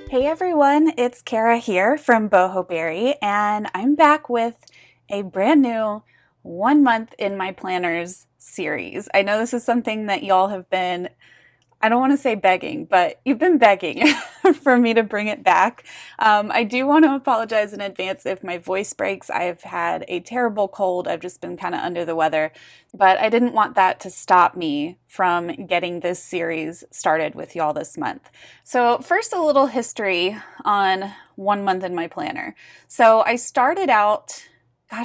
Hey everyone, it's Kara here from Boho and I'm back with a brand new 1 month in my planners series. I know this is something that y'all have been, I don't want to say begging, but you've been begging for me to bring it back. I do want to apologize in advance if my voice breaks. I've had a terrible cold. I've just been kind of under the weather, but I didn't want that to stop me from getting this series started with y'all this month. So first, a little history on 1 month in my planner. So I started out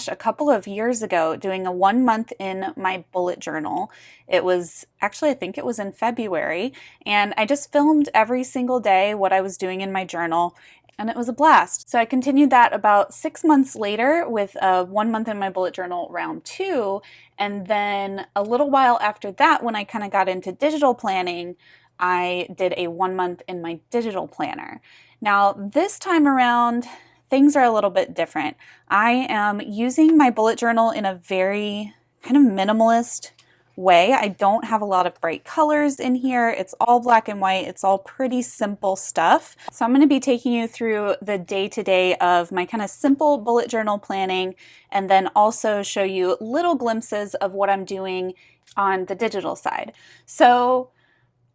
a couple of years ago doing a 1 month in my bullet journal. It was actually, I think it was in February, and I just filmed every single day what I was doing in my journal, and it was a blast. So I continued that about 6 months later with a 1 month in my bullet journal round two, and then a little while after that, when I kind of got into digital planning, I did a 1 month in my digital planner. Now, this time around, things are a little bit different. I am using my bullet journal in a very kind of minimalist way. I don't have a lot of bright colors in here. It's all black and white. It's all pretty simple stuff. So I'm going to be taking you through the day-to-day of my kind of simple bullet journal planning, and then also show you little glimpses of what I'm doing on the digital side. So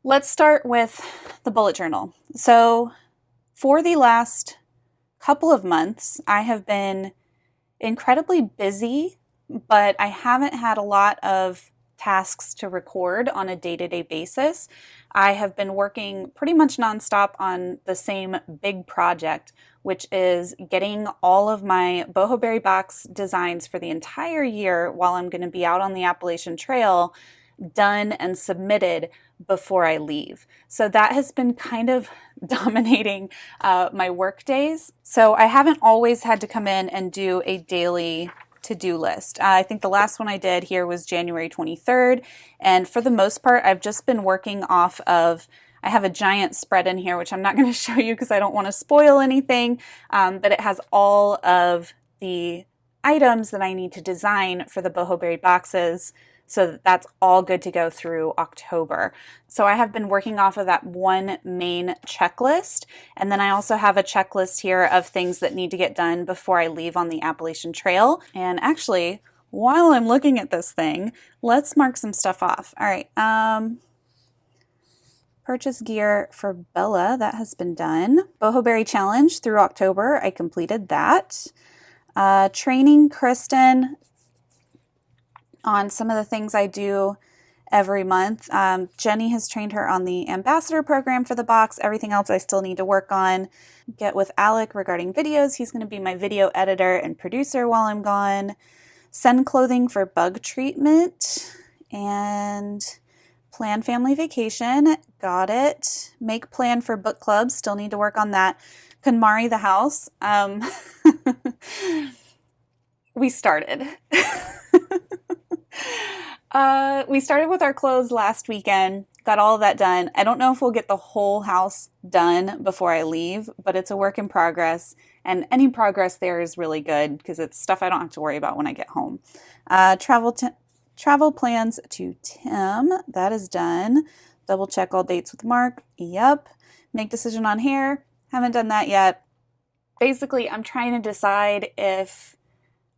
let's start with the bullet journal. So for the last couple of months, I have been incredibly busy, but I haven't had a lot of tasks to record on a day-to-day basis. I have been working pretty much nonstop on the same big project, which is getting all of my Boho Berry box designs for the entire year while I'm going to be out on the Appalachian Trail done and submitted before I leave. So that has been kind of dominating my work days. So I haven't always had to come in and do a daily to-do list. I think the last one I did here was January 23rd. And for the most part, I've just been working off of, I have a giant spread in here, which I'm not going to show you because I don't want to spoil anything, but it has all of the items that I need to design for the Boho Berry boxes. So that's all good to go through October. So I have been working off of that one main checklist. And then I also have a checklist here of things that need to get done before I leave on the Appalachian Trail. And actually, while I'm looking at this thing, let's mark some stuff off. All right. Purchase gear for Bella, that has been done. Boho Berry Challenge through October, I completed that. Training Kristen on some of the things I do every month. Jenny has trained her on the ambassador program for the box. Everything else I still need to work on. Get with Alec regarding videos. He's going to be my video editor and producer while I'm gone. Send clothing for bug treatment. And plan family vacation. Got it. Make plan for book club. Still need to work on that. KonMari the house. We started. We started with our clothes last weekend, got all of that done. I don't know if we'll get the whole house done before I leave, but it's a work in progress, and any progress there is really good because it's stuff I don't have to worry about when I get home. Travel plans to Tim, that is done. Double check all dates with Mark, yep. Make decision on hair, haven't done that yet. Basically, I'm trying to decide if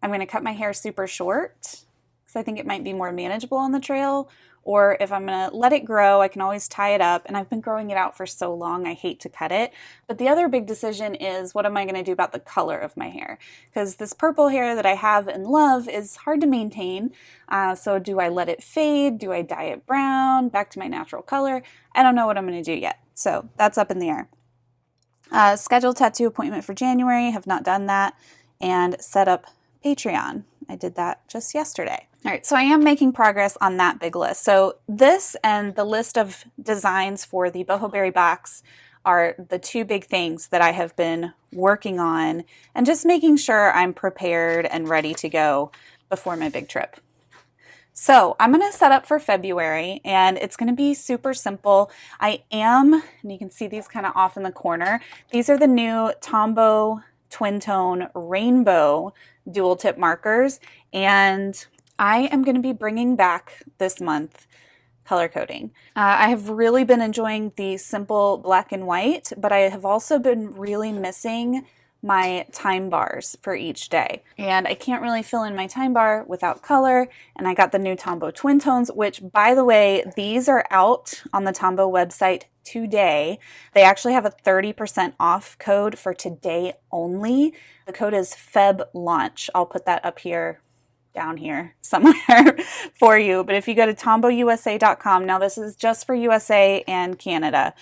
I'm going to cut my hair super short, because I think it might be more manageable on the trail, or if I'm going to let it grow. I can always tie it up, and I've been growing it out for so long, I hate to cut it. But the other big decision is, what am I going to do about the color of my hair? Because this purple hair that I have and love is hard to maintain. So do I let it fade? Do I dye it brown? Back to my natural color? I don't know what I'm going to do yet. So that's up in the air. Scheduled tattoo appointment for January. Have not done that. And set up Patreon. I did that just yesterday. All right, so I am making progress on that big list. So this and the list of designs for the Boho Berry box are the two big things that I have been working on, and just making sure I'm prepared and ready to go before my big trip. So I'm going to set up for February, and it's going to be super simple. I am, and you can see these kind of off in the corner, these are the new Tombow TwinTone Rainbow dual tip markers, and I am going to be bringing back this month color coding. I have really been enjoying the simple black and white, but I have also been really missing my time bars for each day. And I can't really fill in my time bar without color. And I got the new Tombow TwinTones, which, by the way, these are out on the Tombow website today. They actually have a 30% off code for today only. The code is FebLaunch. I'll put that up here, down here somewhere for you. But if you go to tombowusa.com, now this is just for USA and Canada.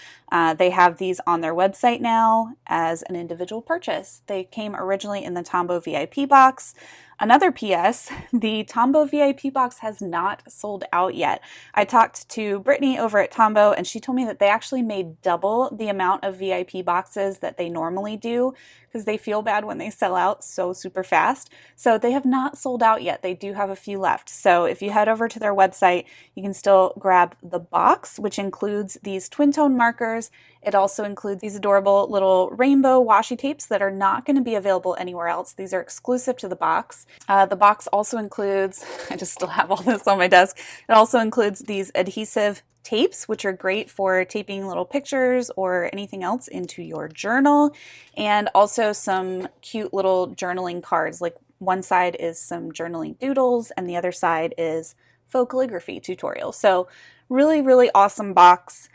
They have these on their website now as an individual purchase. They came originally in the Tombow VIP box. Another PS, the Tombow VIP box has not sold out yet. I talked to Brittany over at Tombow, and she told me that they actually made double the amount of VIP boxes that they normally do because they feel bad when they sell out so super fast. So they have not sold out yet. They do have a few left. So if you head over to their website, you can still grab the box, which includes these TwinTone markers. It also includes these adorable little rainbow washi tapes that are not going to be available anywhere else. These are exclusive to the box. The box also includes, I just still have all this on my desk, it also includes these adhesive tapes, which are great for taping little pictures or anything else into your journal, and also some cute little journaling cards. Like one side is some journaling doodles and the other side is faux calligraphy tutorial. So really, really awesome box.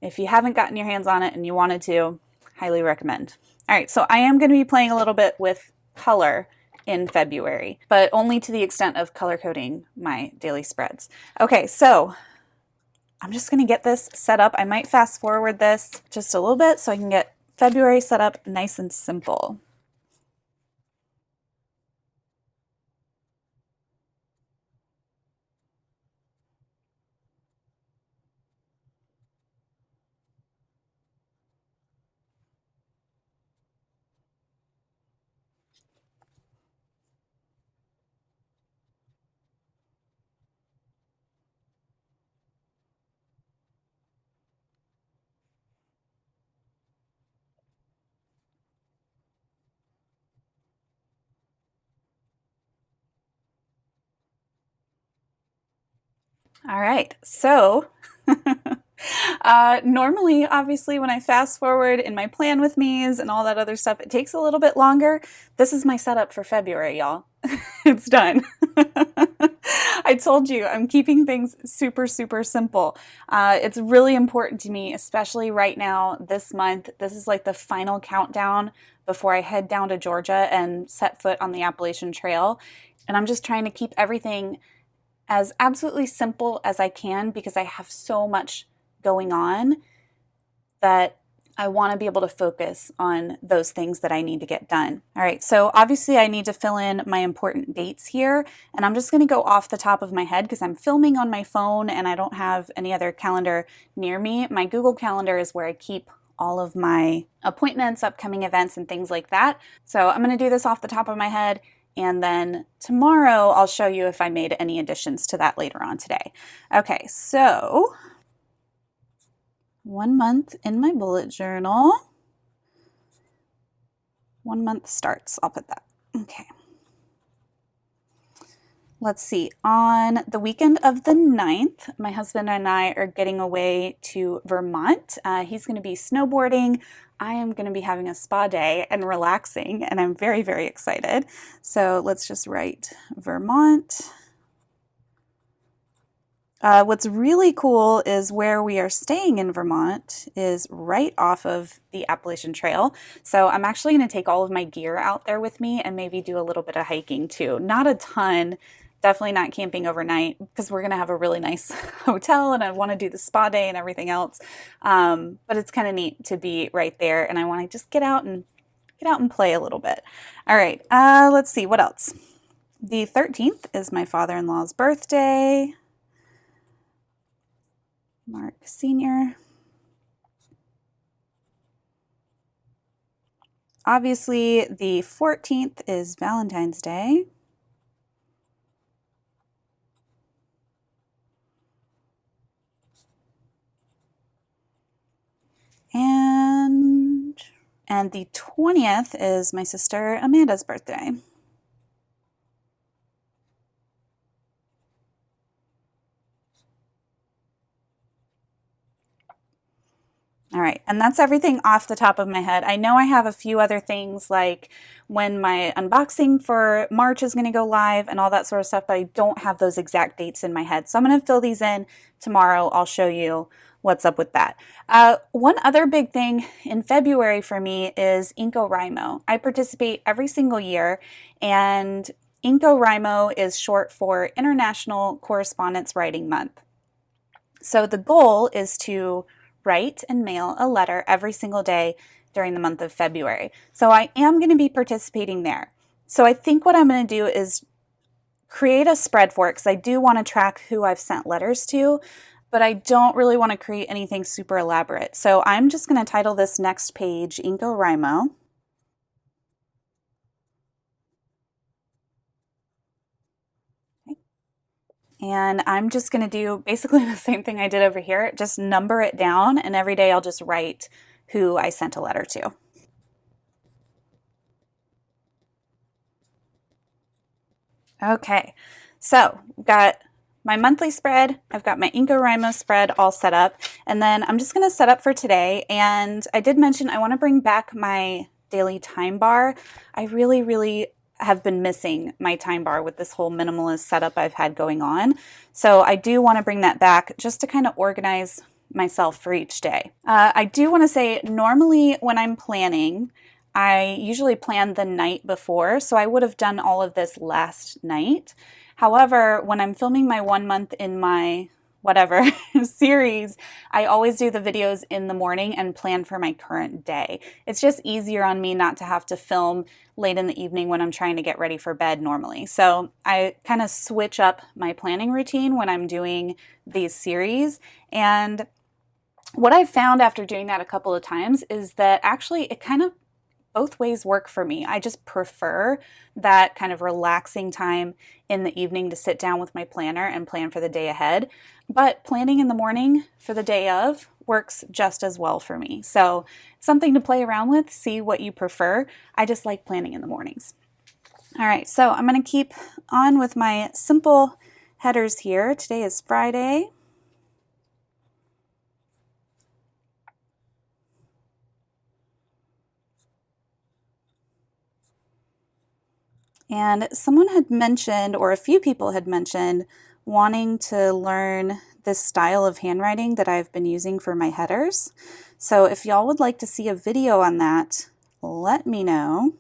If you haven't gotten your hands on it and you wanted to, highly recommend. All right, so I am going to be playing a little bit with color in February, but only to the extent of color coding my daily spreads. Okay, so I'm just going to get this set up. I might fast forward this just a little bit so I can get February set up nice and simple. All right, so normally, obviously, when I fast forward in my plan with me's and all that other stuff, it takes a little bit longer. This is my setup for February, y'all. It's done. I told you I'm keeping things super, super simple. It's really important to me, especially right now, this month. This is like the final countdown before I head down to Georgia and set foot on the Appalachian Trail. And I'm just trying to keep everything as absolutely simple as I can because I have so much going on that I want to be able to focus on those things that I need to get done. All right, so obviously I need to fill in my important dates here, and I'm just going to go off the top of my head because I'm filming on my phone and I don't have any other calendar near me. My Google Calendar is where I keep all of my appointments, upcoming events, and things like that. So I'm going to do this off the top of my head. And then tomorrow I'll show you if I made any additions to that later on today. Okay, so 1 month in my bullet journal. 1 month starts, I'll put that. Okay. Let's see, on the weekend of the 9th, my husband and I are getting away to Vermont. He's going to be snowboarding. I am going to be having a spa day and relaxing, and I'm very, very excited. So let's just write Vermont. What's really cool is where we are staying in Vermont is right off of the Appalachian Trail. So I'm actually going to take all of my gear out there with me and maybe do a little bit of hiking too. Not a ton. Definitely not camping overnight because we're going to have a really nice hotel and I want to do the spa day and everything else. But it's kind of neat to be right there and I want to just get out and play a little bit. All right, let's see what else. The 13th is my father-in-law's birthday. Mark Sr. Obviously, the 14th is Valentine's Day. And the 20th is my sister Amanda's birthday. All right, and that's everything off the top of my head. I know I have a few other things like when my unboxing for March is going to go live and all that sort of stuff, but I don't have those exact dates in my head. So I'm going to fill these in tomorrow. I'll show you what's up with that. One other big thing in February for me is IncoWrimo. I participate every single year, and IncoWrimo is short for International Correspondence Writing Month. So the goal is to write and mail a letter every single day during the month of February. So I am going to be participating there. So I think what I'm going to do is create a spread for it because I do want to track who I've sent letters to, but I don't really want to create anything super elaborate. So I'm just going to title this next page IncoWrimo. And I'm just going to do basically the same thing I did over here, just number it down, and every day I'll just write who I sent a letter to. Okay, so we've got my monthly spread, I've got my IncoWrimo spread all set up, and then I'm just going to set up for today. And I did mention I want to bring back my daily time bar. I really have been missing my time bar with this whole minimalist setup I've had going on. So I do want to bring that back just to kind of organize myself for each day. I do want to say normally when I'm planning, I usually plan the night before, so I would have done all of this last night. However, when I'm filming my 1 month in my whatever series, I always do the videos in the morning and plan for my current day. It's just easier on me not to have to film late in the evening when I'm trying to get ready for bed normally. So I kind of switch up my planning routine when I'm doing these series. And what I've found after doing that a couple of times is that actually it kind of both ways work for me. I just prefer that kind of relaxing time in the evening to sit down with my planner and plan for the day ahead. But planning in the morning for the day of works just as well for me. So it's something to play around with, see what you prefer. I just like planning in the mornings. All right, so I'm going to keep on with my simple headers here. Today is Friday. And someone had mentioned, or a few people had mentioned, wanting to learn this style of handwriting that I've been using for my headers. So if y'all would like to see a video on that, let me know.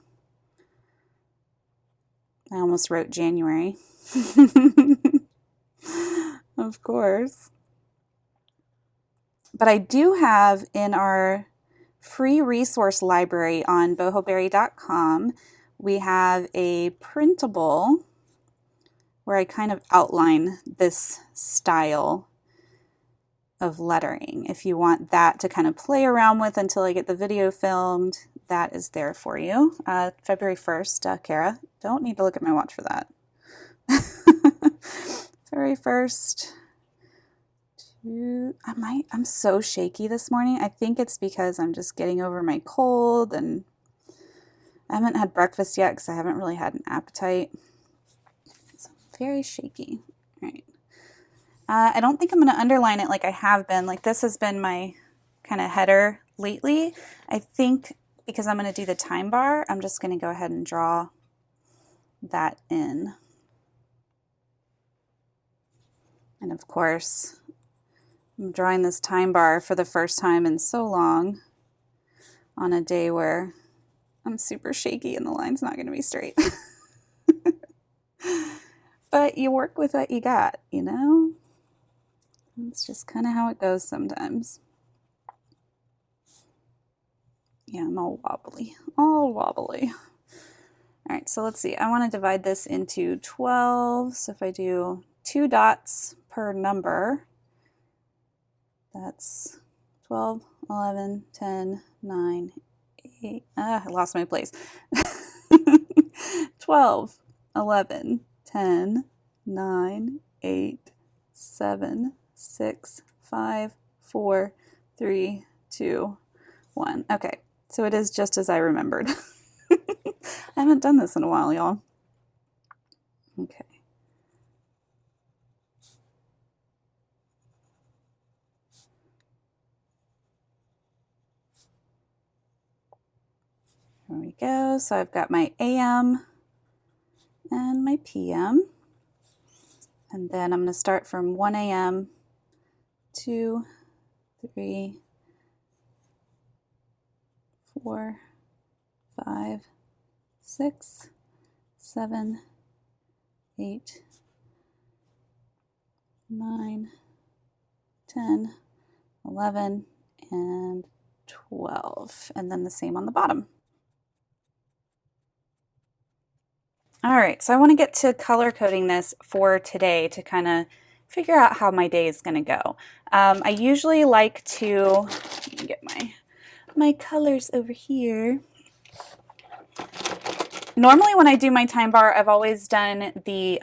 I almost wrote January. Of course. But I do have in our free resource library on bohoberry.com, we have a printable where I kind of outline this style of lettering. If you want that to kind of play around with until I get the video filmed, that is there for you. February 1st, Kara, don't need to look at my watch for that. February 1st. I'm so shaky this morning. I think it's because I'm just getting over my cold and I haven't had breakfast yet because I haven't really had an appetite. So I'm very shaky. All right. I don't think I'm going to underline it like I have been. Like this has been my kind of header lately. I think because I'm going to do the time bar, I'm just going to go ahead and draw that in. And of course, I'm drawing this time bar for the first time in so long on a day where I'm super shaky and the line's not going to be straight. But you work with what you got, you know? It's just kind of how it goes sometimes. Yeah, I'm all wobbly. All wobbly. All right, so let's see. I want to divide this into 12. So if I do 2 dots per number, that's 12, 11, 10, 9, 8. I lost my place. 12, 11, 10, 9, 8, 7, 6, 5, 4, 3, 2, 1. Okay, so it is just as I remembered. I haven't done this in a while, y'all. Okay. There we go. So I've got my AM and my PM. And then I'm going to start from 1 a.m., 2, 3, 4, 5, 6, 7, 8, 9, 10, 11, and 12. And then the same on the bottom. All right, so I want to get to color coding this for today to kind of figure out how my day is going to go. I usually like to, let me get my colors over here. Normally when I do my time bar, I've always done the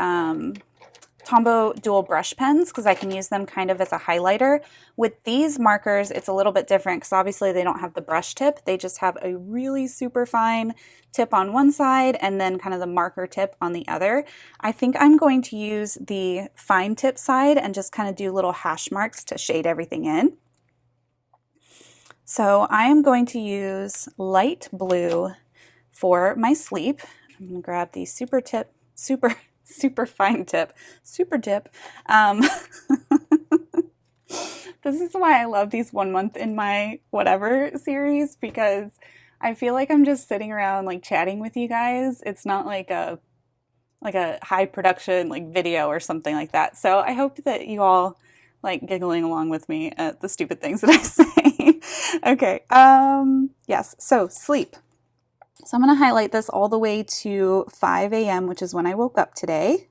Tombow dual brush pens because I can use them kind of as a highlighter. With these markers, it's a little bit different because obviously they don't have the brush tip. They just have a really super fine tip on one side and then kind of the marker tip on the other. I think I'm going to use the fine tip side and just kind of do little hash marks to shade everything in. So I am going to use light blue for my sleep. I'm going to grab the super fine tip, super dip. This is why I love these 1 month in my whatever series, because I feel like I'm just sitting around like chatting with you guys. It's not like a high production like video or something like that. So I hope that you all like giggling along with me at the stupid things that I say. Okay. Yes. So sleep. So I'm going to highlight this all the way to 5 a.m., which is when I woke up today.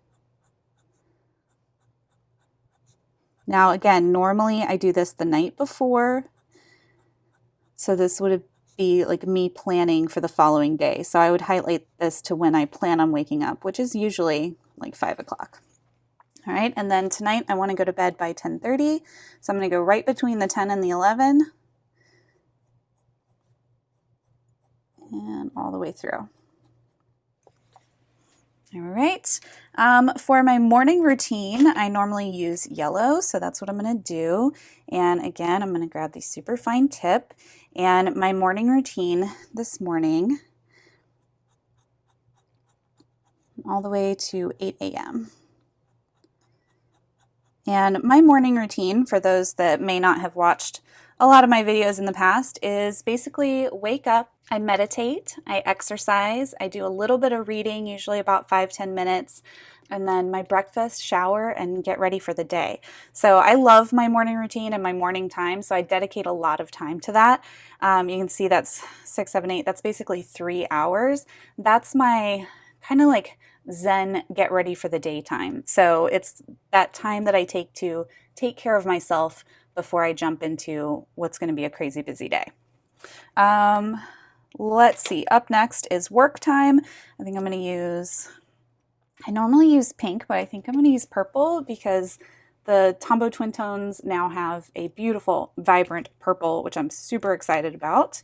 Now, again, normally I do this the night before. So this would be like me planning for the following day. So I would highlight this to when I plan on waking up, which is usually like 5 o'clock. All right. And then tonight I want to go to bed by 10:30. So I'm going to go right between the 10 and the 11 and all the way through. All right. For my morning routine, I normally use yellow, so that's what I'm going to do. And again, I'm going to grab the super fine tip. And my morning routine this morning, all the way to 8 a.m. And my morning routine, for those that may not have watched a lot of my videos in the past, is basically wake up, I meditate, I exercise, I do a little bit of reading, usually about 5-10 minutes, and then my breakfast, shower, and get ready for the day. So I love my morning routine and my morning time, so I dedicate a lot of time to that. You can see that's 6, 7, 8, that's basically 3 hours. That's my kind of like Zen get ready for the daytime. So it's that time that I take to take care of myself before I jump into what's going to be a crazy busy day. Let's see, up next is work time. I think I'm going to use, I normally use pink, but I think I'm going to use purple because the Tombow TwinTones now have a beautiful, vibrant purple, which I'm super excited about.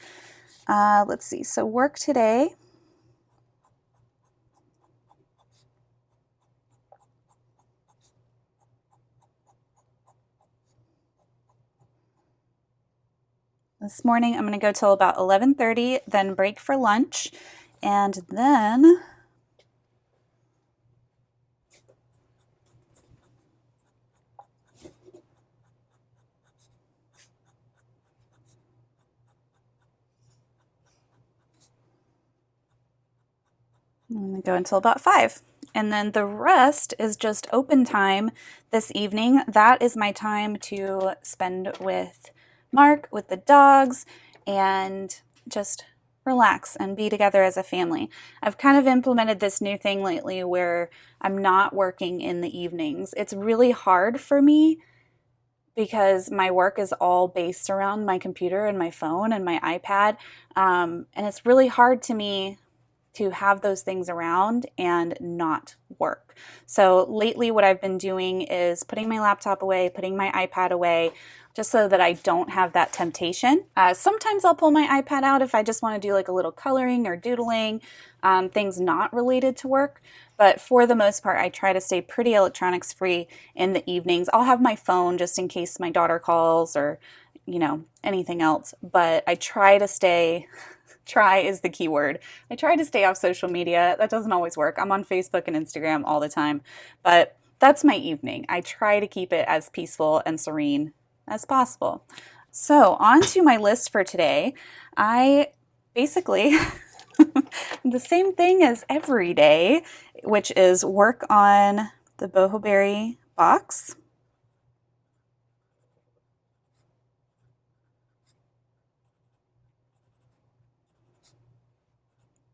Let's see, so work today. This morning I'm going to go till about 11:30, then break for lunch, and then I'm going to go until about 5. And then the rest is just open time this evening. That is my time to spend with Mark, with the dogs, and just relax and be together as a family. I've kind of implemented this new thing lately where I'm not working in the evenings. It's really hard for me because my work is all based around my computer and my phone and my iPad. And it's really hard to me to have those things around and not work. So lately what I've been doing is putting my laptop away, putting my iPad away, just so that I don't have that temptation. Sometimes I'll pull my iPad out if I just want to do like a little coloring or doodling, things not related to work. But for the most part, I try to stay pretty electronics free in the evenings. I'll have my phone just in case my daughter calls or, you know, anything else. But I try to stay Try is the key word. I try to stay off social media. That doesn't always work. I'm on Facebook and Instagram all the time, but that's my evening. I try to keep it as peaceful and serene as possible. So on to my list for today. I basically the same thing as every day, which is work on the Boho Berry box.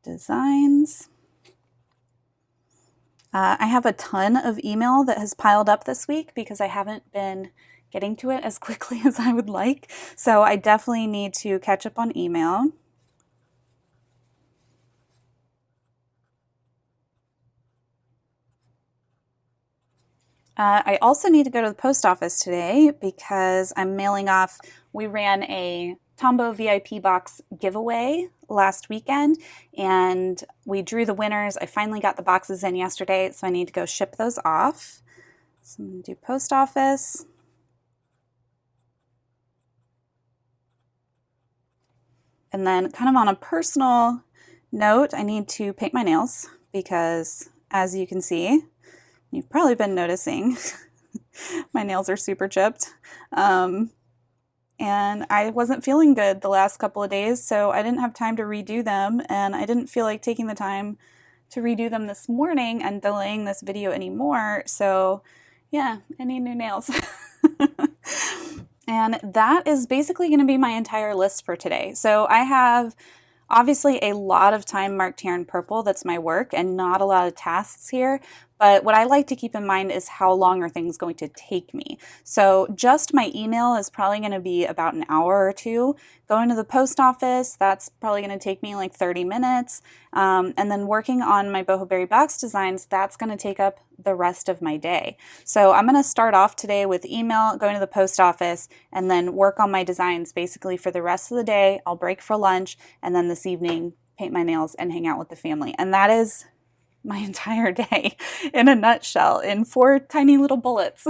Designs. I have a ton of email that has piled up this week because I haven't been getting to it as quickly as I would like. So I definitely need to catch up on email. I also need to go to the post office today because I'm mailing off. We ran a Tombow VIP box giveaway last weekend and we drew the winners. I finally got the boxes in yesterday, so I need to go ship those off. So I'm going to do post office. And then kind of on a personal note, I need to paint my nails because as you can see, you've probably been noticing my nails are super chipped. And I wasn't feeling good the last couple of days, so I didn't have time to redo them, and I didn't feel like taking the time to redo them this morning and delaying this video anymore. So yeah, I need new nails. And that is basically going to be my entire list for today. So I have obviously a lot of time marked here in purple. That's my work and not a lot of tasks here. But what I like to keep in mind is how long are things going to take me. So just my email is probably going to be about an hour or two. Going to the post office, that's probably going to take me like 30 minutes. And then working on my Boho Berry box designs, that's going to take up the rest of my day. So I'm going to start off today with email, going to the post office, and then work on my designs basically for the rest of the day. I'll break for lunch, and then this evening paint my nails and hang out with the family. And that is my entire day in a nutshell, in 4 tiny little bullets.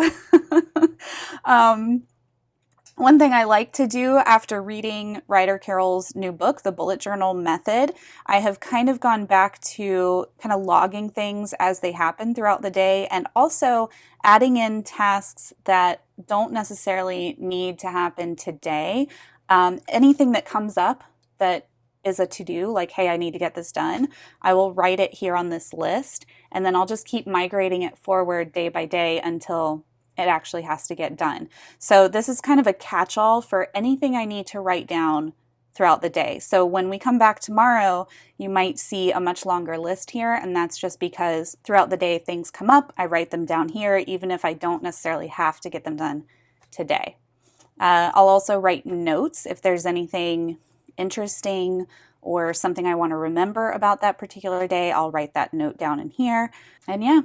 One thing I like to do after reading Ryder Carroll's new book, The Bullet Journal Method, I have kind of gone back to kind of logging things as they happen throughout the day and also adding in tasks that don't necessarily need to happen today. Anything that comes up that is a to-do, like, hey, I need to get this done, I will write it here on this list, and then I'll just keep migrating it forward day by day until it actually has to get done. So this is kind of a catch-all for anything I need to write down throughout the day. So when we come back tomorrow, you might see a much longer list here, and that's just because throughout the day things come up, I write them down here, even if I don't necessarily have to get them done today. I'll also write notes if there's anything interesting or something I want to remember about that particular day. I'll write that note down in here. And yeah,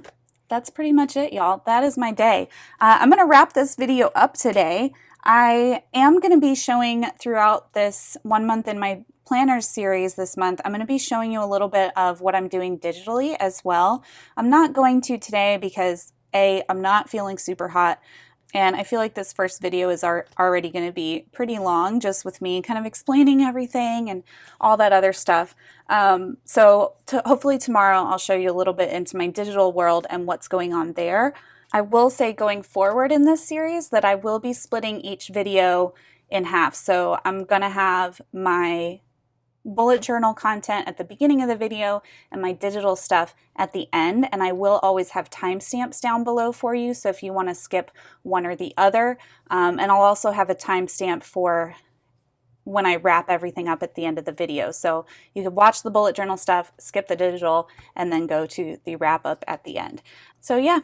that's pretty much it, y'all. That is my day. I'm going to wrap this video up today. I am going to be showing throughout this 1 month in my planners series this month, I'm going to be showing you a little bit of what I'm doing digitally as well. I'm not going to today because I'm not feeling super hot. And I feel like this first video is already going to be pretty long, just with me kind of explaining everything and all that other stuff. So hopefully tomorrow I'll show you a little bit into my digital world and what's going on there. I will say going forward in this series that I will be splitting each video in half. So I'm going to have my bullet journal content at the beginning of the video and my digital stuff at the end, and I will always have timestamps down below for you, so if you want to skip one or the other, and I'll also have a timestamp for when I wrap everything up at the end of the video, so you can watch the bullet journal stuff, skip the digital, and then go to the wrap up at the end. So yeah,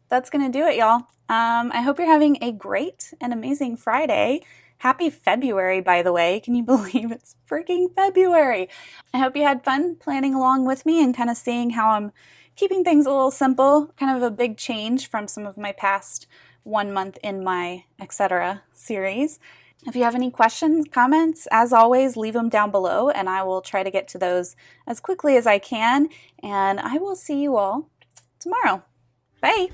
that's gonna do it, y'all. I hope you're having a great and amazing Friday. Happy February, by the way. Can you believe it's freaking February? I hope you had fun planning along with me and kind of seeing how I'm keeping things a little simple, kind of a big change from some of my past 1 month in my etc. series. If you have any questions, comments, as always, leave them down below and I will try to get to those as quickly as I can. And I will see you all tomorrow. Bye.